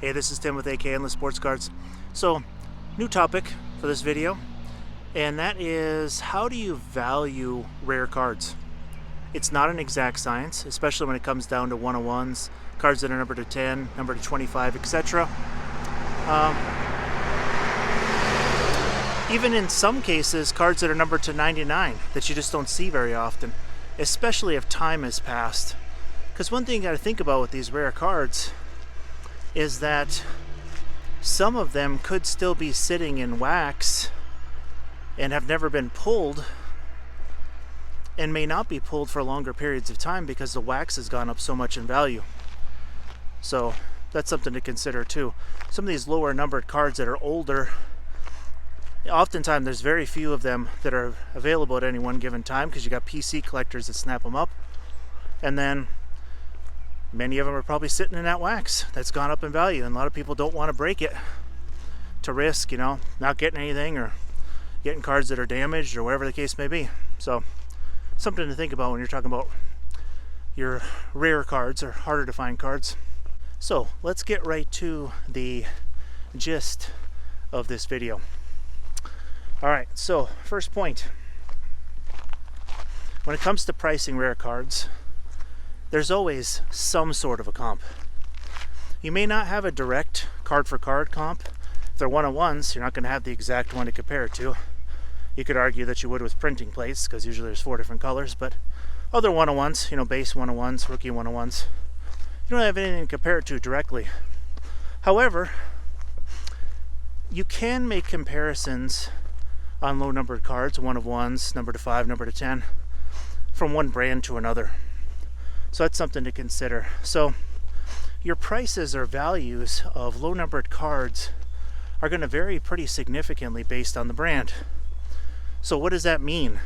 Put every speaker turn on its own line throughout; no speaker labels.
Hey, this is Tim with AK Endless Sports Cards. So, new topic for this video, and that is how do you value rare cards? It's not an exact science, especially when it comes down to 101s, cards that are numbered to 10, numbered to 25, etc. Even in some cases, cards that are numbered to 99 that you just don't see very often, especially if time has passed. Because one thing you got to think about with these rare cards is that some of them could still be sitting in wax and have never been pulled and may not be pulled for longer periods of time because the wax has gone up so much in value. So that's something to consider too. Some of these lower numbered cards that are older, oftentimes there's very few of them that are available at any one given time because you got PC collectors that snap them up, and then many of them are probably sitting in that wax that's gone up in value, and a lot of people don't want to break it to risk, not getting anything or getting cards that are damaged or whatever the case may be. So something to think about when you're talking about your rare cards or harder to find cards. So let's get right to the gist of this video. Alright, so first point. When it comes to pricing rare cards, there's always some sort of a comp. You may not have a direct card for card comp. If they're 101s, you're not going to have the exact one to compare it to. You could argue that you would with printing plates, because usually there's 4 different colors, but other 101s, base 101s, rookie 101s, you don't have anything to compare it to directly. However, you can make comparisons on low numbered cards, 101s, number to 5, number to 10, from one brand to another. So that's something to consider. So your prices or values of low numbered cards are going to vary pretty significantly based on the brand. So what does that mean?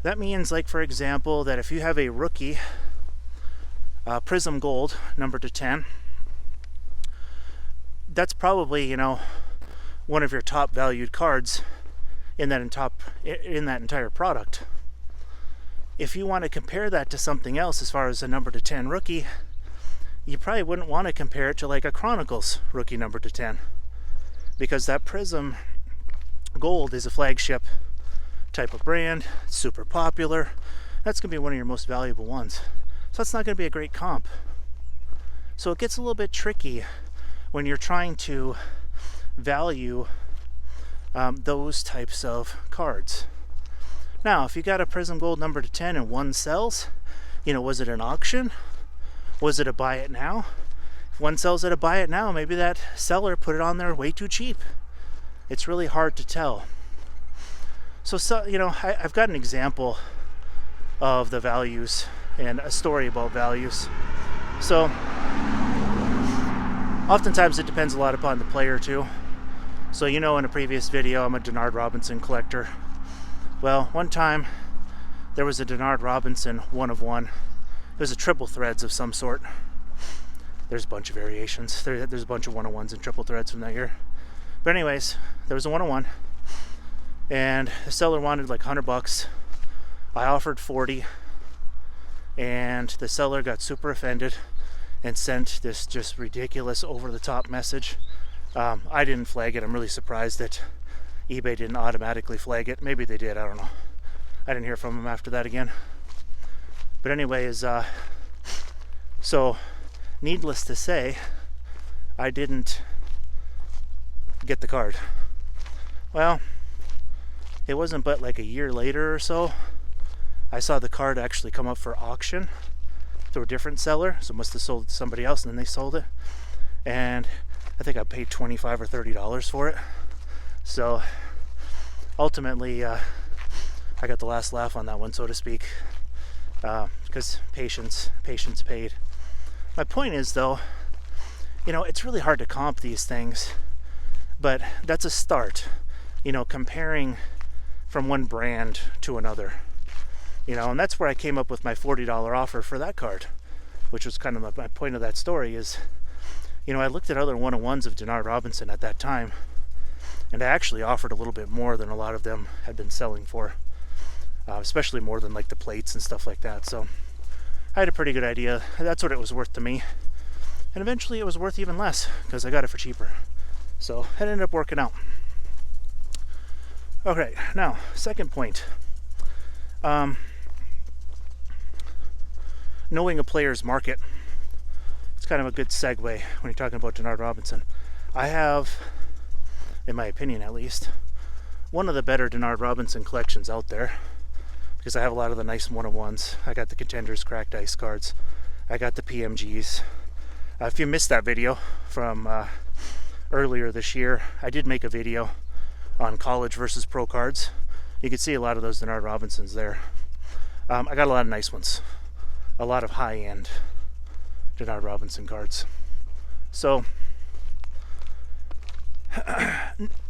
That means, like, for example, that if you have a rookie Prism Gold numbered to 10, that's probably one of your top valued cards in that entire product. If you want to compare that to something else as far as a number to 10 rookie, you probably wouldn't want to compare it to like a Chronicles rookie number to 10, because that Prism Gold is a flagship type of brand. It's super popular. That's going to be one of your most valuable ones. So that's not going to be a great comp. So it gets a little bit tricky when you're trying to value those types of cards. Now, if you got a Prism Gold number to 10 and one sells, was it an auction? Was it a buy it now? If one sells at a buy it now, maybe that seller put it on there way too cheap. It's really hard to tell. So I've got an example of the values and a story about values. So oftentimes it depends a lot upon the player too. So in a previous video, I'm a Denard Robinson collector. Well, one time there was a Denard Robinson 1 of 1. It was a triple threads of some sort. There's a bunch of variations. There's a bunch of 101s and triple threads from that year. But anyways, there was a 101, and the seller wanted like $100. I offered 40, and the seller got super offended and sent this just ridiculous over-the-top message. I didn't flag it. I'm really surprised that eBay didn't automatically flag it. Maybe they did, I don't know. I didn't hear from them after that again. But anyways, so needless to say, I didn't get the card. Well, it wasn't but like a year later or so, I saw the card actually come up for auction through a different seller, so it must have sold it to somebody else and then they sold it. And I think I paid $25 or $30 for it. So ultimately, I got the last laugh on that one, so to speak, because patience paid. My point is, though, it's really hard to comp these things, but that's a start, comparing from one brand to another, and that's where I came up with my $40 offer for that card, which was kind of my point of that story is, I looked at other 101s of Denard Robinson at that time, and I actually offered a little bit more than a lot of them had been selling for, especially more than like the plates and stuff like that. So I had a pretty good idea. That's what it was worth to me. And eventually it was worth even less because I got it for cheaper. So it ended up working out. Okay, now, second point. Knowing a player's market. It's kind of a good segue when you're talking about Denard Robinson. I have, in my opinion at least, one of the better Denard Robinson collections out there because I have a lot of the nice one-of-ones. I got the Contenders Cracked Ice cards. I got the PMGs. If you missed that video from earlier this year, I did make a video on college versus pro cards. You can see a lot of those Denard Robinsons there. I got a lot of nice ones. A lot of high-end Denard Robinson cards. So,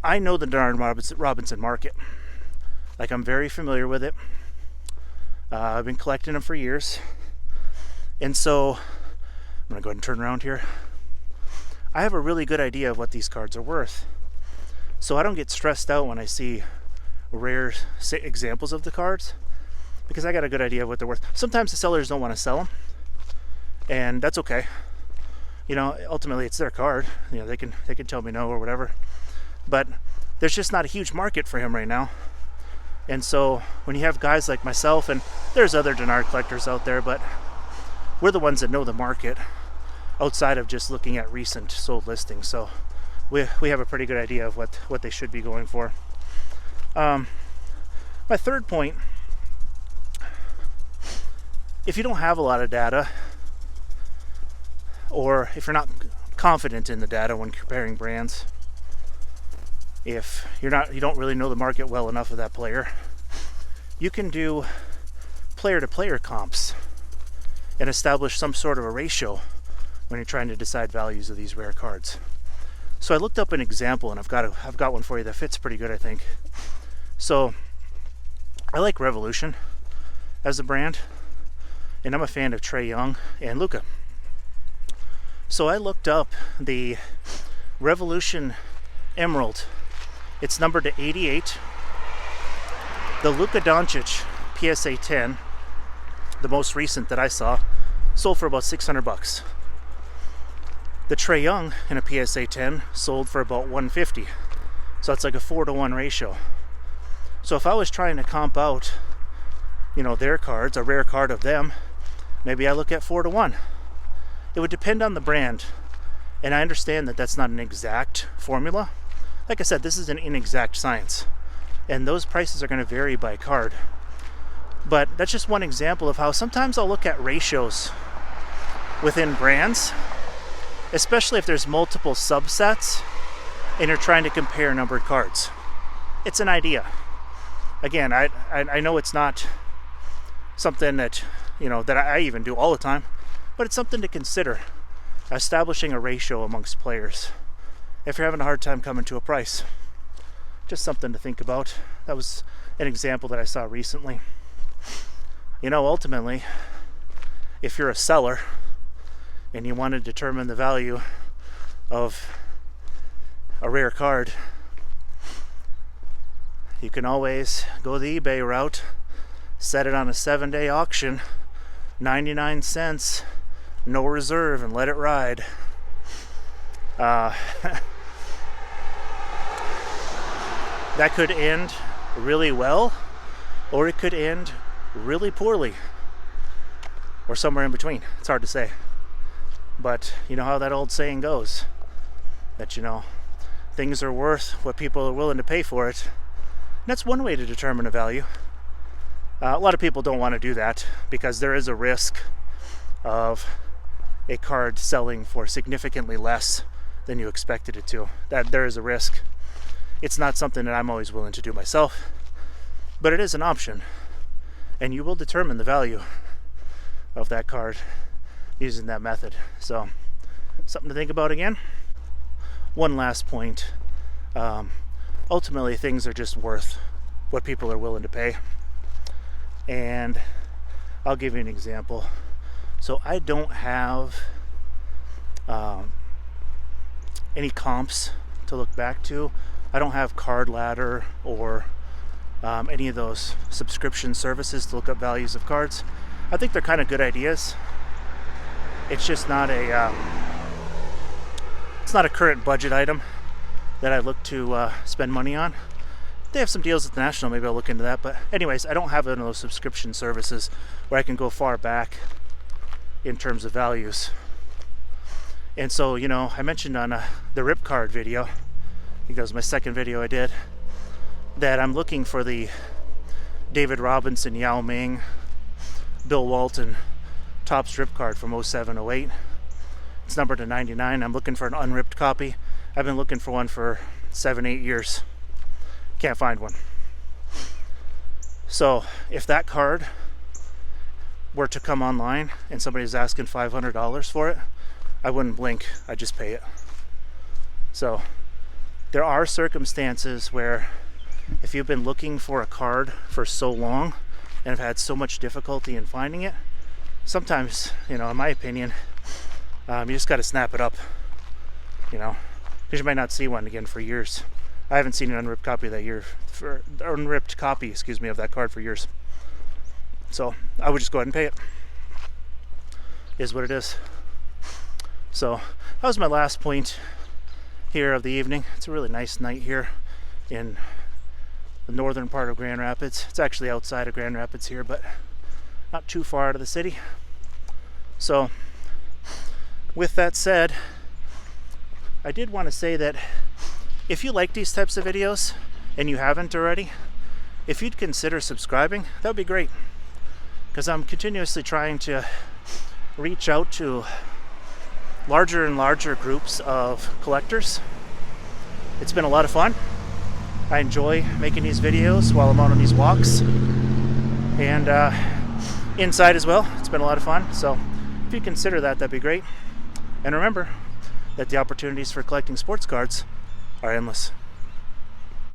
I know the Denard Robinson market. Like, I'm very familiar with it. I've been collecting them for years. And so, I'm going to go ahead and turn around here. I have a really good idea of what these cards are worth. So I don't get stressed out when I see rare examples of the cards because I got a good idea of what they're worth. Sometimes the sellers don't want to sell them, and that's okay. You know, ultimately it's their card. You know, they can tell me no or whatever. But there's just not a huge market for him right now. And so when you have guys like myself, and there's other Denard collectors out there, but we're the ones that know the market outside of just looking at recent sold listings. So we have a pretty good idea of what they should be going for. My third point, if you don't have a lot of data, or if you're not confident in the data when comparing brands, if you don't really know the market well enough of that player, you can do player-to-player comps and establish some sort of a ratio when you're trying to decide values of these rare cards. So I looked up an example, and I've got one for you that fits pretty good, I think. So I like Revolution as a brand, and I'm a fan of Trae Young and Luka. So I looked up the Revolution Emerald. It's numbered to 88. The Luka Doncic PSA 10, the most recent that I saw, sold for about $600. The Trae Young in a PSA 10 sold for about $150. So that's like a 4-to-1 ratio. So if I was trying to comp out, you know, their cards, a rare card of them, maybe I look at 4-to-1. It would depend on the brand. And I understand that that's not an exact formula. Like I said, this is an inexact science. And those prices are going to vary by card. But that's just one example of how sometimes I'll look at ratios within brands, especially if there's multiple subsets and you're trying to compare numbered cards. It's an idea. Again, I know it's not something that, you know, that I even do all the time, but it's something to consider, establishing a ratio amongst players if you're having a hard time coming to a price. Just something to think about. That was an example that I saw recently. You know, ultimately, if you're a seller and you want to determine the value of a rare card, you can always go the eBay route, set it on a 7-day auction, 99 cents, no reserve, and let it ride. That could end really well, or it could end really poorly, or somewhere in between. It's hard to say. But you know how that old saying goes, that, you know, things are worth what people are willing to pay for it. And that's one way to determine a value. A lot of people don't want to do that because there is a risk of a card selling for significantly less than you expected it to. That there is a risk. It's not something that I'm always willing to do myself, but it is an option, and you will determine the value of that card using that method. So, something to think about again. One last point. Ultimately, things are just worth what people are willing to pay. And I'll give you an example. So I don't have any comps to look back to. I don't have Card Ladder or any of those subscription services to look up values of cards. I think they're kind of good ideas. It's just not a not a current budget item that I look to spend money on. They have some deals at the National, maybe I'll look into that. But anyways, I don't have one of those subscription services where I can go far back in terms of values. And so, you know, I mentioned on the Rip Card video, I think that was my second video I did, that I'm looking for the David Robinson, Yao Ming, Bill Walton Topps Rip Card from 07-08. It's numbered to 99. I'm looking for an unripped copy. I've been looking for one for 7-8 years. Can't find one. So if that card were to come online and somebody's asking $500 for it, I wouldn't blink. I'd just pay it. So there are circumstances where if you've been looking for a card for so long and have had so much difficulty in finding it, sometimes, you know, in my opinion, you just got to snap it up, you know, because you might not see one again for years. I haven't seen an unripped copy of that of that card for years. So I would just go ahead and pay it. Is what it is. So that was my last point here of the evening. It's a really nice night here in the northern part of Grand Rapids. It's actually outside of Grand Rapids here, but not too far out of the city. So with that said, I did want to say that if you like these types of videos and you haven't already, if you'd consider subscribing, that would be great, because I'm continuously trying to reach out to larger and larger groups of collectors. It's been a lot of fun. I enjoy making these videos while I'm out on these walks, and inside as well. It's been a lot of fun. So if you consider that, that'd be great. And remember that the opportunities for collecting sports cards are endless.